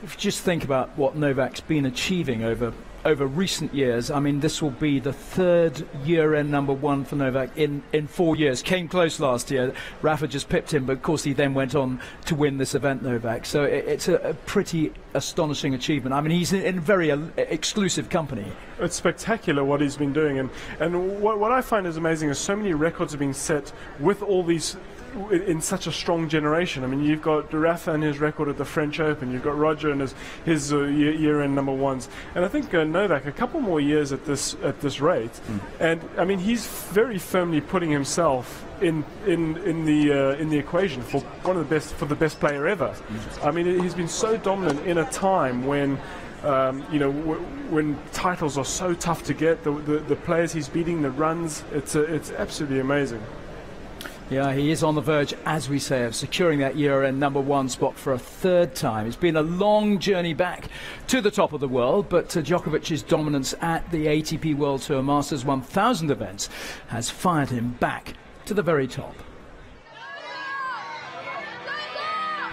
If you just think about what Novak's been achieving over recent years, I mean, this will be the third year-end #1 for Novak in 4 years. Came close last year. Rafa just pipped him, but of course he then went on to win this event, Novak. So it's a pretty astonishing achievement. I mean, he's in very exclusive company. It's spectacular what he's been doing, and what I find is amazing is so many records are being set with all these in such a strong generation. I mean, you've got Rafa and his record at the French Open, you've got Roger and his year-end #1s, and I think Novak a couple more years at this rate, and I mean he's very firmly putting himself in the equation for the best player ever. I mean, he's been so dominant in a time when when titles are so tough to get, the players he's beating, the runs, it's absolutely amazing. Yeah, he is on the verge, as we say, of securing that year-end #1 spot for a third time. It's been a long journey back to the top of the world, but Djokovic's dominance at the ATP World Tour Masters 1000 events has fired him back to the very top.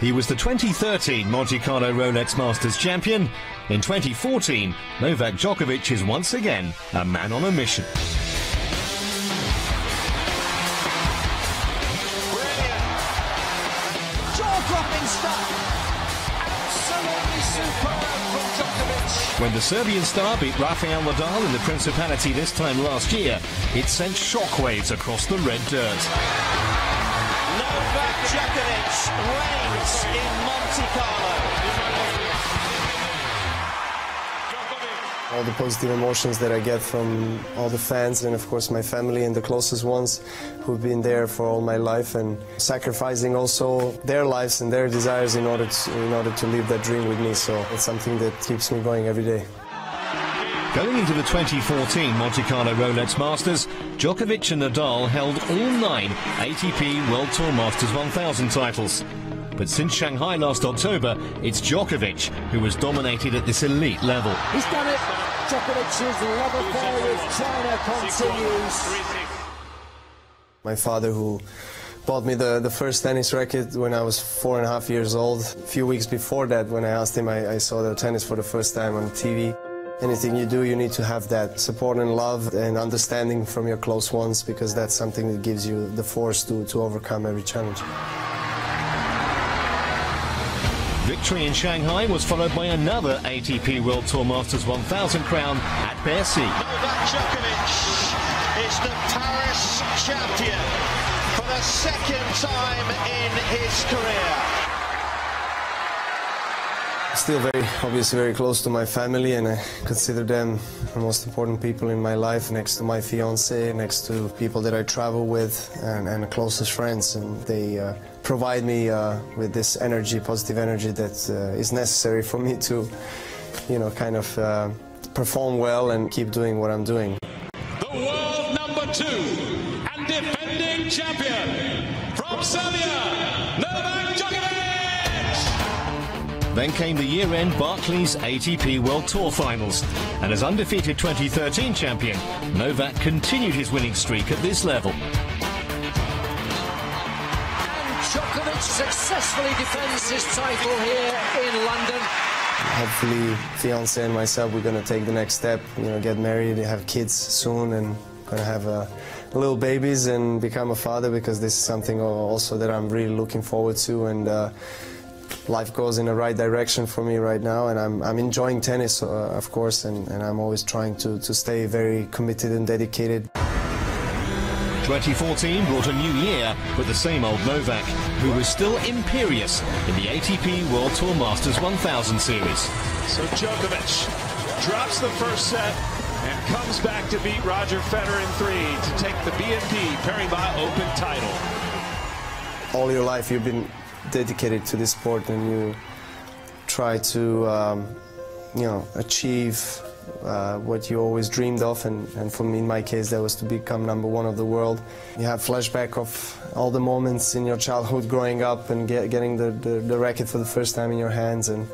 He was the 2013 Monte Carlo Rolex Masters champion. In 2014, Novak Djokovic is once again a man on a mission. When the Serbian star beat Rafael Nadal in the Principality this time last year, it sent shockwaves across the red dirt. Novak Djokovic reigns in Monte Carlo. All the positive emotions that I get from all the fans and of course my family and the closest ones who've been there for all my life and sacrificing also their lives and their desires in order to live that dream with me. So it's something that keeps me going every day. Going into the 2014 Monte Carlo Rolex Masters, Djokovic and Nadal held all 9 ATP World Tour Masters 1000 titles. But since Shanghai last October, it's Djokovic who has dominated at this elite level. He's done it. Djokovic's love affair with China continues. My father, who bought me the first tennis racket when I was 4.5 years old. A few weeks before that, when I asked him, I saw the tennis for the first time on TV. Anything you do, you need to have that support and love and understanding from your close ones, because that's something that gives you the force to overcome every challenge. Victory in Shanghai was followed by another ATP World Tour Masters 1000 crown at Bercy. Novak Djokovic is the Paris champion for the second time in his career. Still obviously very close to my family, and I consider them the most important people in my life, next to my fiancée, next to people that I travel with and the closest friends, and they provide me with this energy, positive energy that is necessary for me to, kind of perform well and keep doing what I'm doing. The world #2 and defending champion from Serbia, Novak Djokovic! Then came the year-end Barclays ATP World Tour Finals, and as undefeated 2013 champion, Novak continued his winning streak at this level. Djokovic successfully defends his title here in London. Hopefully, fiancé and myself, we're going to take the next step, get married, have kids soon, and going to have little babies and become a father, because this is something also that I'm really looking forward to, and life goes in the right direction for me right now, and I'm enjoying tennis, of course, and I'm always trying to stay very committed and dedicated. 2014 brought a new year with the same old Novak, who was still imperious in the ATP World Tour Masters 1000 series. So Djokovic drops the first set and comes back to beat Roger Federer in 3 to take the BNP Paribas Open title. All your life you've been dedicated to this sport, and you try to achieve what you always dreamed of, and for me, in my case, that was to become #1 of the world. You have flashback of all the moments in your childhood growing up and getting the racket for the first time in your hands, and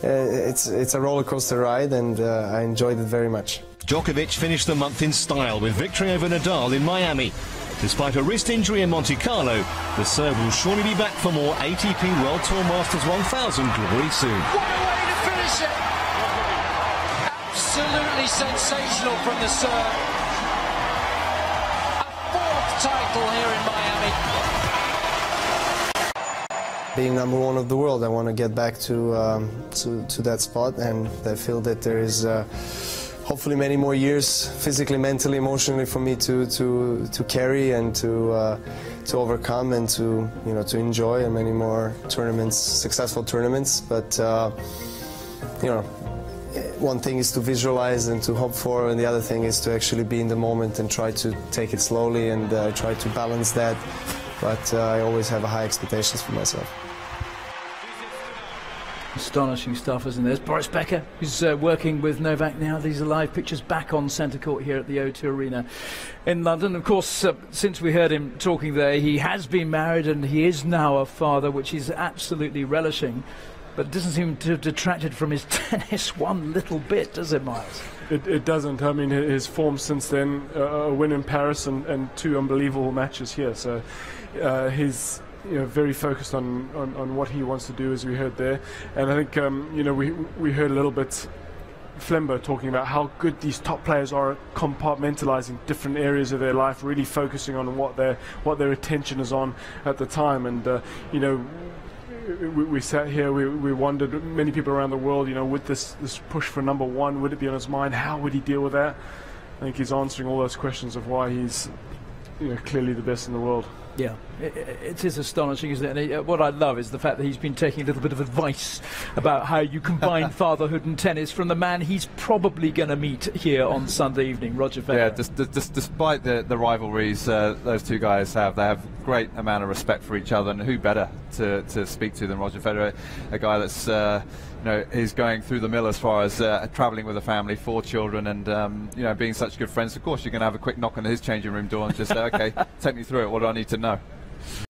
it's a roller coaster ride, and I enjoyed it very much. Djokovic finished the month in style with victory over Nadal in Miami. Despite a wrist injury in Monte Carlo, the Serb will surely be back for more ATP World Tour Masters 1000 glory soon. What a way to finish it. Absolutely sensational from the Serb. A fourth title here in Miami. Being number one of the world, I want to get back to that spot, and I feel that there is hopefully many more years, physically, mentally, emotionally, for me to carry and to overcome and to enjoy, and many more tournaments, successful tournaments. But one thing is to visualize and to hope for, and the other thing is to actually be in the moment and try to take it slowly and try to balance that. But I always have high expectations for myself. Astonishing stuff, isn't there? There's Boris Becker, who's working with Novak now. These are live pictures back on centre court here at the O2 Arena in London. Of course, since we heard him talking there, he has been married and he is now a father, which he's absolutely relishing. But it doesn't seem to have detracted from his tennis one little bit, does it, Miles? It doesn't. I mean, his form since then, a win in Paris and two unbelievable matches here. So he's very focused on what he wants to do, as we heard there. And I think we heard a little bit Flembo talking about how good these top players are at compartmentalizing different areas of their life, really focusing on what their attention is on at the time. And we sat here, we wondered, many people around the world, with this push for number one, would it be on his mind? How would he deal with that? I think he's answering all those questions of why he's clearly the best in the world. Yeah, it is astonishing, isn't it? And what I love is the fact that he's been taking a little bit of advice about how you combine fatherhood and tennis from the man he's probably going to meet here on Sunday evening, Roger Federer. Yeah, despite the rivalries those two guys have, they have great amount of respect for each other, and who better to speak to than Roger Federer, a guy that's is going through the mill as far as travelling with a family, 4 children, and being such good friends. Of course, you're going to have a quick knock on his changing room door and just say, okay, take me through it. What do I need to know?